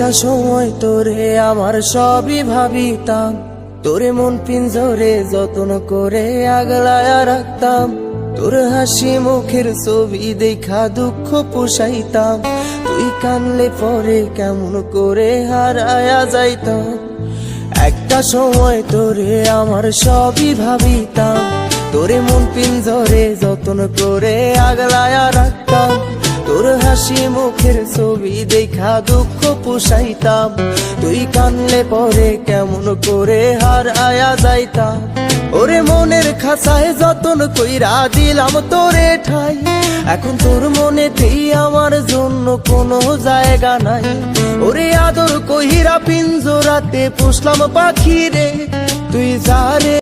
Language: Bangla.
একটা সময় তোরে আমার সবই ভাবিতাম, তোরে মন পিঞ্জরে যত্ন করে আগলায়া রাখতাম। তোর হাসি মুখের ছবি দেখা দুঃখ পোষাইতাম, তুই কানলে পরে কেমন করে হারায়া যাইতাম। একটা সময় তোরে আমার সবই ভাবিতাম, তোরে মন পিঞ্জরে যত্ন করে আগলায়া রাখতাম। তোর হাসি মুখের ছবি দেখা দুঃখ পোষাইতাম, তুই কানলে পরে কেমন করে হারায়া যাইতাম। ওরে মনের খাঁচায় যতন কইরা দিলাম তোরে ঠাই, এখন তোর মনেতেই আমার জন্য কোনো জায়গা নাই। ওরে আদর কইরা পিঞ্জরাতে পুষলাম পাখি রে, তুই যা রে।